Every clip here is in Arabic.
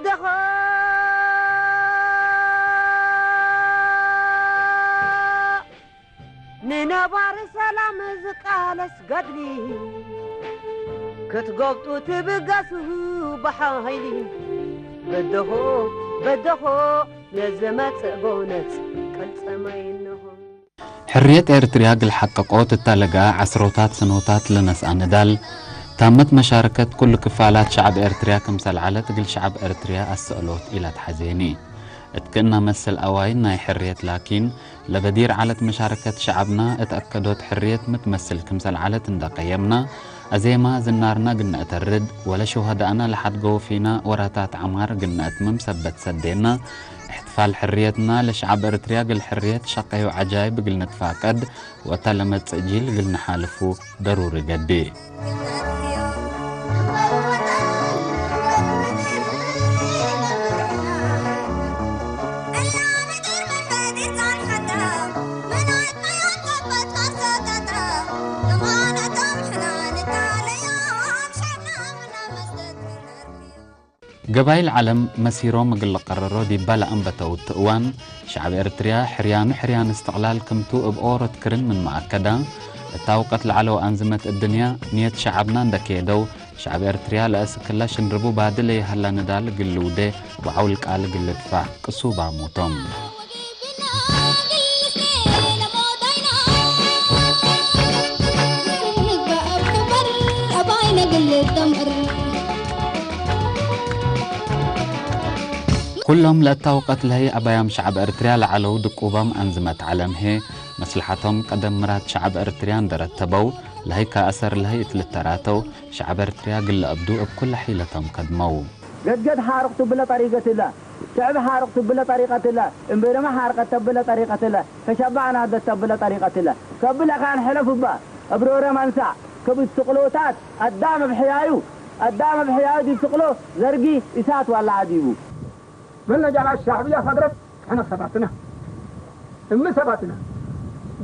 بدخو ننبار سلام زقالس قدلي كتقبطو تبقسو بحايلي بدخو لزمت بونت كل سماينه حرية إرتريا قل حققوت التلقى عسروتات سنوتات لناس أندال تمت مشاركة كل كفالات شعب إرتريا كمثال على تقل شعب إرتريا السؤالات إلى تحزيني اتكنا مثل أواينا حرية لكن لبدير على مشاركة شعبنا اتأكدت حرية متمثل كمثال على تندقيمنا أزيما زنارنا قلنا اترد ولا شهداءنا لحد جو فينا وراتات عمار قلنا اتمم سبت سدينا احتفال حريتنا لشعب إرتريا قل حرية شقي وعجائب قلنا تفاقد وتلمت سجيل قلنا حالفو ضروري قدي قبائل العالم مسيرهم قل قرروا دي بلا أنبتوا التقوان شعب إرتريا حريان استقلال كمتو بأورة كرن من مؤكدة التوقت العلو أنزمة الدنيا نية شعبنا اندكيدو شعب إرتريا لأس كلاش نربو بادلي هلا ندال قلودي وعولك آل قل دفاع قصوبة موتهم كلهم لأتوقت لهي أبايام شعب إرتريا لعلو دقوبام أنزمت علم هي مصلحتهم قدم مرات شعب إرتريا درتبو لهي كأسر لهي تلتراتو شعب إرتريا قل أبدو بكل حيلتهم قدمو قد حارقت بلا طريقة الله شعب حارقت بلا طريقة الله انبرما حارقت بلا طريقة الله فشبعنا هذا بلا طريقة الله قبل كان حلف با أبرورا منسع كبت سقلوتات الدام بحيايو دي سقلو زرقي إسات ولا عديبو من جعل الشعبية فقرت احنا سبعتنا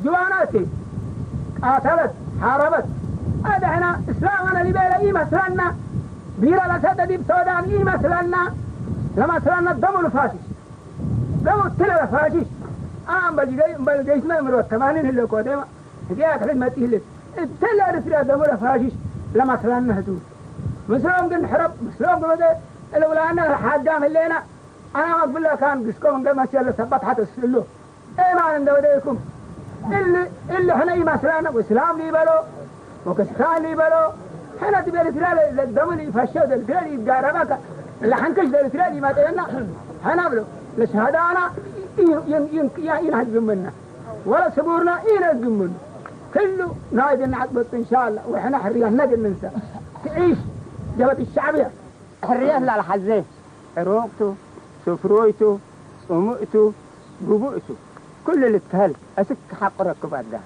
جواناتي قاتلت حاربت هذا احنا اسلامنا اللي بيلا ايه مثلنا بيرا لسد دي بسودان ايه مثلنا لما مثلنا الدم الفاشش دم التلا الفاشش بلجيشنا مروا التمانين اللي قدامه هديها خدمة اللي التلا رسل دم الفاشش لما مثلنا هدول مسلم قل حرب مسلم قل لولا أن الحاجام اللينا أنا أقول لك كان قسكم قام شيء اللي ثبت حتى السلو إيه ما عند وديكم اللي إحنا إيه مثلاً وإسلام لي بلو وكسران لي بلو إحنا تبي الإسلام الدمني فشوا الإسلام يجاربك اللي حنكش الإسلام ما تينا إحنا بلو لشهادة أنا ينهزم منا ولا صبورنا ينهزم منا كله نايد نعقبت إن شاء الله وإحنا حرية نقدر ننسى تعيش جبت الشعبية حرية لا الحزين روقتو سفرويتو صمؤتو قبؤتو كل اللي تهل أسك حق ركبات ده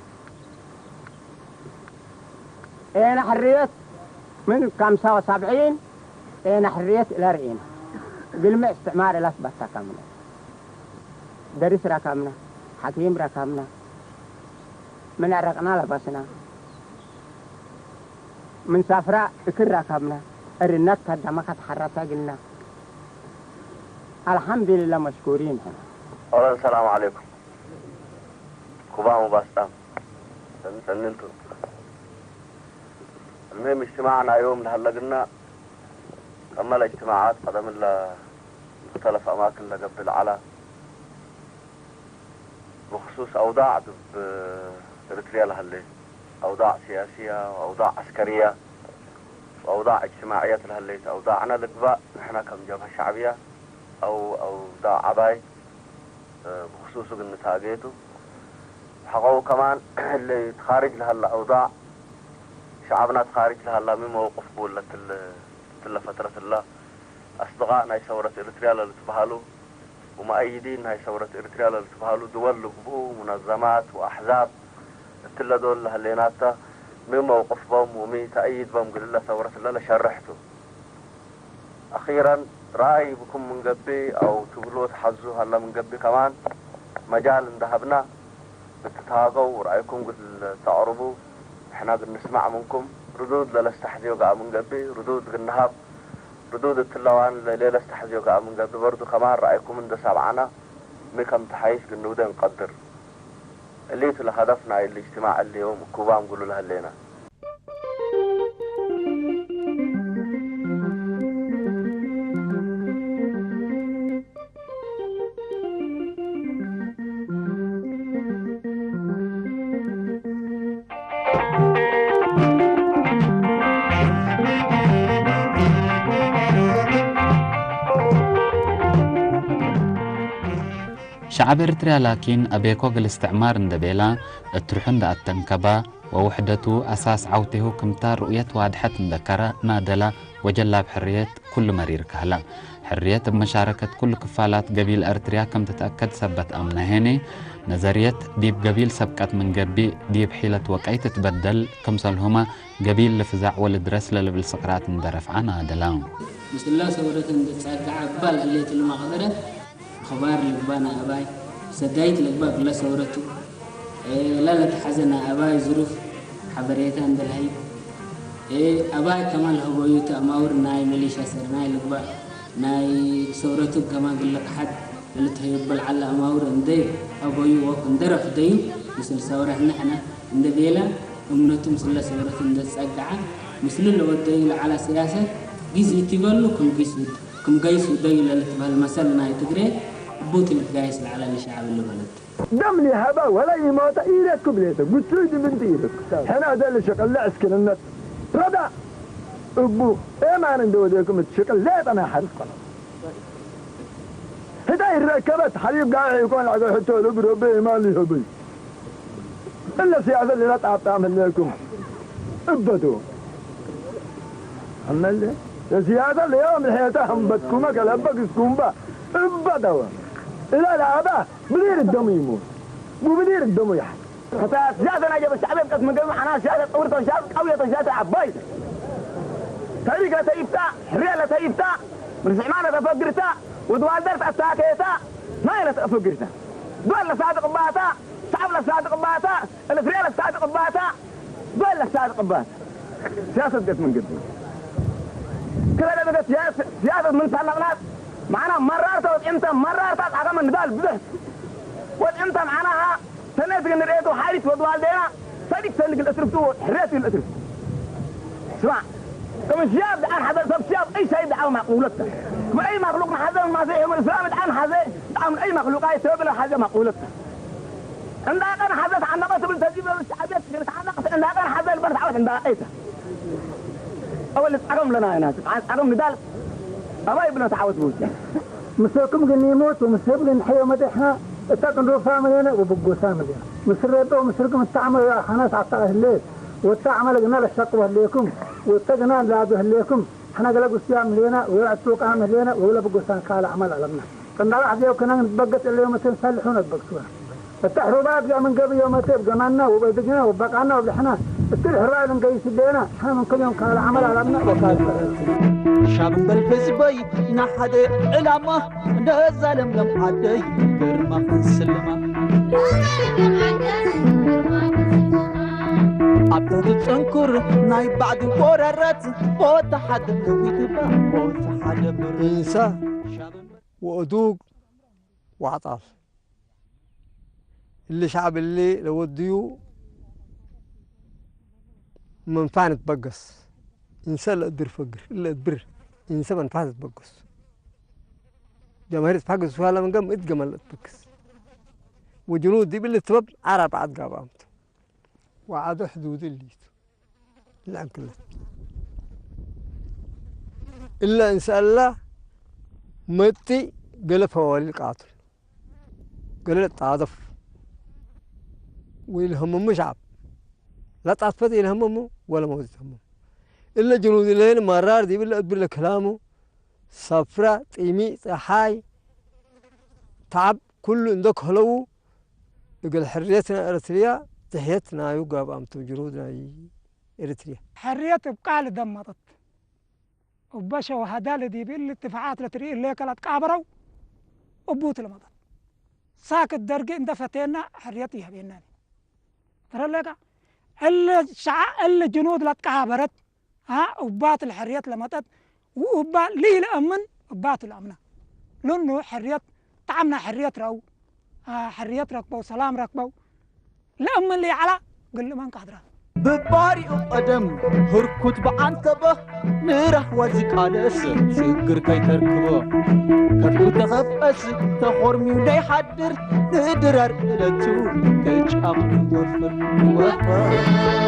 أنا حريت من 75 أنا حريت إلى 40 قلنا استعمار الأثبت كاملة درس ركامنا حكيم ركامنا من عرقنا لبسنا من سافراء كل ركامنا الرنات كدمك تحرتها قلنا الحمد لله مشكورين أولا السلام عليكم كوبا مباسطام سننتو المهم اجتماعنا يوم لهلا كمل اجتماعات قدم مختلف أماكن لقبل على بخصوص أوضاع بإريتريا لهلا أوضاع سياسية وأوضاع عسكرية وأوضاع اجتماعية لهلا أوضاعنا لقباء نحن كم جبهة شعبية أو دا عباي بخصوصه بالنتاجيته حقوق كمان اللي تخارج لها الأوضاع شعبنا تخارج لها الله من موقف بولة تل فترة الله أصدقائنا يسورة إريتريا اللي تبهالو ومؤيدين هاي ثورة إريتريا اللي تبهالو دول لقبو منظمات وأحزاب تل دول لها اللي ناتا من موقف بهم ومي تأييد بهم قل الله ثورة الله لشرحته أخيرا رأي بكم من قبي أو تقولوا تحزوا هلا من قبي كمان مجال ذهبنا بتتاقوا ورأيكم قل تعربوا احنا قل نسمع منكم ردود للاستحذي وقع من قبي ردود قل نهاب ردود التلوان ليلة استحزيو كأ من قد برضو كمان رأيكم من ده سبعنا ميكم تحيش قنودا نقدر اللي هدفنا الاجتماع اليوم كوبا نقولوا لها اللينا شعب إريتريا لكن أبيكوغ الاستعمار اندبيلا الترحن دا التنكبا ووحدته أساس عوته كمتار رؤية وادحة اندكرة نادلة وجلاب حرية كل مرير كهلا حرية بمشاركة كل كفالات قبيل إريتريا كم تتأكد سبت أمنا هيني نظرية ديب قبيل سبقت من قبي ديب حيلة وكأي تتبدل كمسلهما قبيل لفزع ولدرس للبل سقرات اندرف عنا دلام بسم الله سورة اندتساقع عبال الليت المقدرة خبار لقبانا أباي سدايت لقبا كل سورته لا تحزنا أباي ظروف حبريتها عند الهي أباي كمان هبويت أمور ناي مليشة سر ناي لقبا ناي سورته كمان قل لك حد اللي تهيبل على أمور ندي أبوي وكندرف دين مثل سورة نحنا ندبيلا أمنتم مثل سورة اندتساقع مثل اللي ودين على سياسة جيزي تقولوا كم جيسوا دايلا لتبها المسألة ناي تقري بوت الجايس على الشعب اللي بلد دمني هبا ولا يموت إيرك كبليته قلت له من ديرك هنا هذا اللي شغل لا أسكن النت ردا أبو إيه ما عنده ذيكم الشكل لا أنا حرف خلاص هدا الركبت حليب قاعد يكون على حتى لو بربي ما لي هبي إلا سياسة اللي لا تعمل لكم ابدوا عمل لي السياسة اليوم الحياتهم بتكوما كلابك سكومبا ابدوا لا لا أبا بدير الدم يموت مو بدير الدم يحد حتى سياسة نجيب الشعب يبقى من قبل حنا سياسة أورطة شاب قوية سياسة عبايد طريقة تيبتا حرية تيبتا من سعمانة تفقرتا ودوال درت أتاكيتا ما يلا تفقرتا دول لسادق باتا شعب لسادق باتا الفريق لسادق باتا دول لسادق باتا سياسة قد من قبل كذا بقت سياسة من سنغنات معنا مرارت وانت مرارت على من دال بده وانت معناها سنه تقدر نريد حارس ودوالدينا صدق سنك الاسرفتو حريت الاسرف اسمع كم الشاب عن هذا سب شاب اي شيء دعوه معقولته ما اي مخلوق هذا ما زي من الاسلام عن هذا دعوه من اي مخلوق اي سبب له حاجه معقولته عندها كان حدث عن نقص بالتجيب للشعبيات عندها كان حدث البرد عاوز عندها ايته اول اتعقم لنا هنا اتعقم ندال أبا يبنا تعاوز بوجه مسلكم قلني يموت ومسلم نحيا مدحنا اتقنوا فاملنا وبقوا ساملنا مسرتوا مسلكم التعمل يا خناس عطاه الليل والتعمل قلنا للشقوة ليكم واتقنا لابه ليكم احنا قلقوا السيام لينا ولا السوق عامل لينا ولا بقوا سان كال عمل علمنا كنا راح جاو كنا نتبقت اليوم تنسلحون تبقتوها التحربات جاء من قبل يوم تبقى منا وبدقنا وبقعنا وبلحنا التحربات نقيس لينا احنا من كل يوم كال عمل علمنا وكال شعب بالحزبي نحد علامة نزالم لم عدي كرمة السلمة عبد تنكر ناي بعد قررت بوت حد ويتبا بوت حد إنسا وأدوق وعطاف اللي شعب اللي لو وديو منفعن تبقص إنسان لا تدير فقر إلا تبر إنسان منفعن تبقص جماهير تبقص ولا من قام إتجمل تبقص وجنود دي باللي تبب عرب عاد قابامت وعادوا حدود اللي العام كله إلا إن شاء الله متي قلب حوالي القاتل قلب التعاطف ويلهمهم شعب لا تعطفت يلهمهم ولا موت يلهمهم إلا جنود الليل مرار دي بالله أدبر لك كلامه صفرة طيمي صحاي تعب كله عندك هلو يقول حريتنا إريتريا تحيتنا يقاب أمتو جنودنا إريتريا حرية بقال دمطت وباشا وهدال دي بالاتفاقات لتري اللي كانت كابرو وبوت المطر ساكت درجة اندفتينا حريتي هبيناني ترى لك الجنود لا تكابرت ها وبات الحريات لمطت وأبا ليه الأمن أبات الأمنة لأنه حرية طعمنا حرية راو حرية ركبوا سلام ركبوا الأمن اللي على قل ما نقدره بباري قدم هركوت بعنتبه نره وزكالس شجر كي تركبه كتكو تخفس تخرمي وداي حدر ندرر إلتو كيشام وفر وفر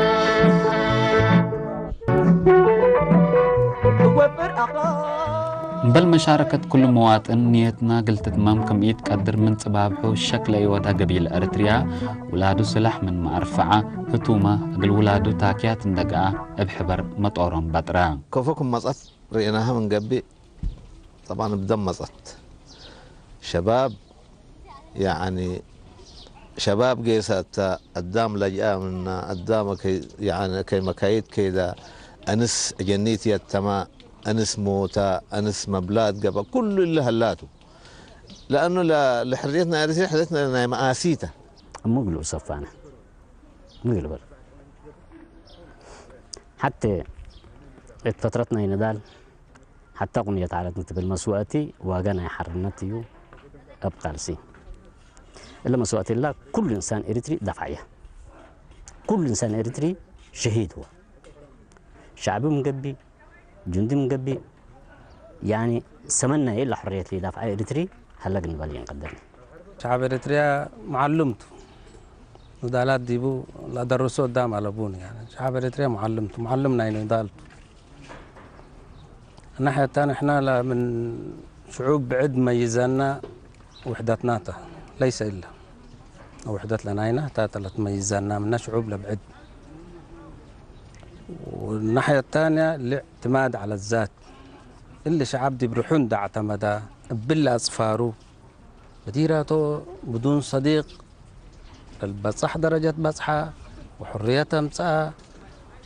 بل مشاركة كل مواطن نيتنا قلت تمام كم يتقدر من صبابحو الشكل أيوة قبيل أريتريا ولادو سلاح من معرفعة هتوما قل ولادو تاكيات اندقاء بحبر مطورهم بطرا كوفكم مصط رئيناها من قبي طبعا بدم مصط شباب يعني شباب قيسات قدام لجأة منا قدام يعني كي مكايد كيدا أنس جنيتي التما أنس موتا أنس مبلاد قبل كل اللي هلاته لأنه لحريتنا أريتريا حريتنا لنا مآسيته مقلو صفانا مقلو حتى فترتنا يندال حتى قمية على بالمسواتي واجانا حرنتيو أبقى لسي إلا مسواتي الله كل إنسان إريتري دفعيه كل إنسان إريتري شهيد هو شعب مقبي جندي مقبي يعني سمنا إلا حرية لي دافع إريتري هلا قنبالي قدرني شعب إريتريا معلمته ودالات ديبو لا درسوا قدام على بوني يعني شعب إريتريا معلمته معلمنا إنه دالته الناحية الثانية إحنا من شعوب بعد ميزانا وحدتناته ليس إلا وحدت لنا تاتلت ميزانا من شعوب لبعد والناحية الثانية الاعتماد على الذات اللي شعب دي بروحون دا اعتمدا بلا أصفارو بديراته بدون صديق البصح درجة بصحة وحريتها مساء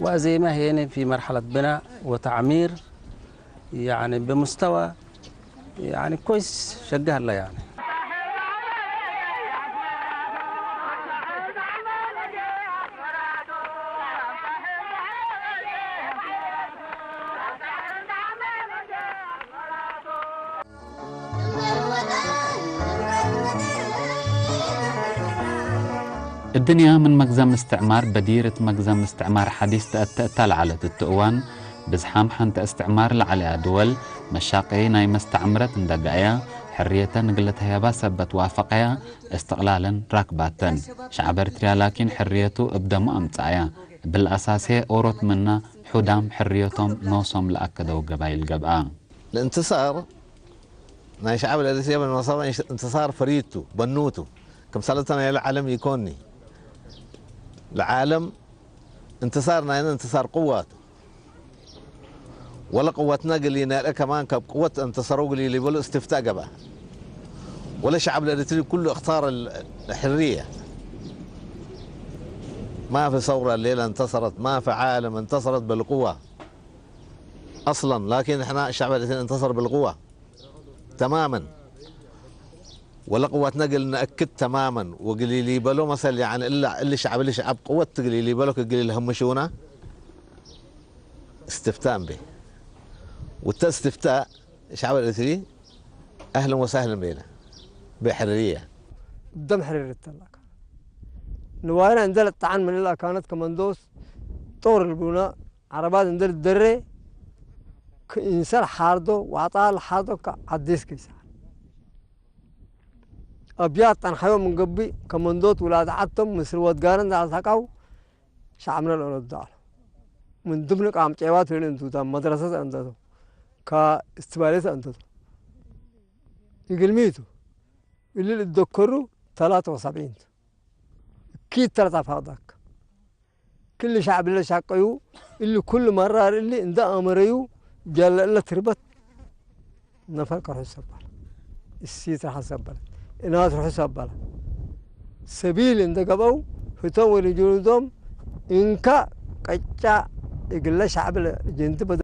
وزي ما هي في مرحلة بناء وتعمير يعني بمستوى يعني كويس شجع الله يعني الدنيا من مجزم استعمار بديرة مجزم استعمار حديث تأتأتل على التقوان بزحام حنت استعمار لعلى دول مشاقي ناي مستعمرة اندقايا حرية نقلتها يابا سبت وافقيا استقلالا راكباتا شعب اريتريا لكن حريته ابدا مؤمتايا بالأساسية أوروت منا حدام حريتهم نوصم لأكدوا قبايل قبعا الانتصار ناي شعب الاريتريا بالمصاب انتصار فريدته بنوته كم سالتنا يا العالم يكوني العالم انتصارنا هنا انتصار قواته ولا قوتنا قلينا كمان قوة انتصروا قليلي ولا استفتاء قبل ولا شعب الاريتري كله اختار الحرية ما في ثورة الليلة انتصرت ما في عالم انتصرت بالقوة اصلا لكن احنا الشعب الاريتري انتصر بالقوة تماما ولا قوتنا قلنا أكد تماما وقليلي بلو مثلا يعني إلا اللي شعب قوة قليلي بلو قليل همشونا استفتاء به والتستفتاء شعب الاريتري أهلا وسهلا بنا بحرية دم حرية الله نواينا عندنا الطعن من الله كانت كماندوس طور البناء عربات عندنا الدرة إنسان حاردو وعطاه حاردو كعديس كيسا أبيات عن حيوان من قبي كماندوت ولاد عتم مصر ودقارن دال ثقاو شعبنا الأولاد دال من ضمن قام جوات وين أنتو تام مدرسة أنتو كاستباليس أنتو يقلميتو اللي تذكروا 73 كيد 3 فاضك كل شعب اللي شاقيو اللي كل مرة اللي عند أمريو جل إلا تربت نفر كره سبال السيت راح سبال الناس راح سبال سبيل عند قبو فتوى لجلودهم إنك قجع يقول شعب الجنت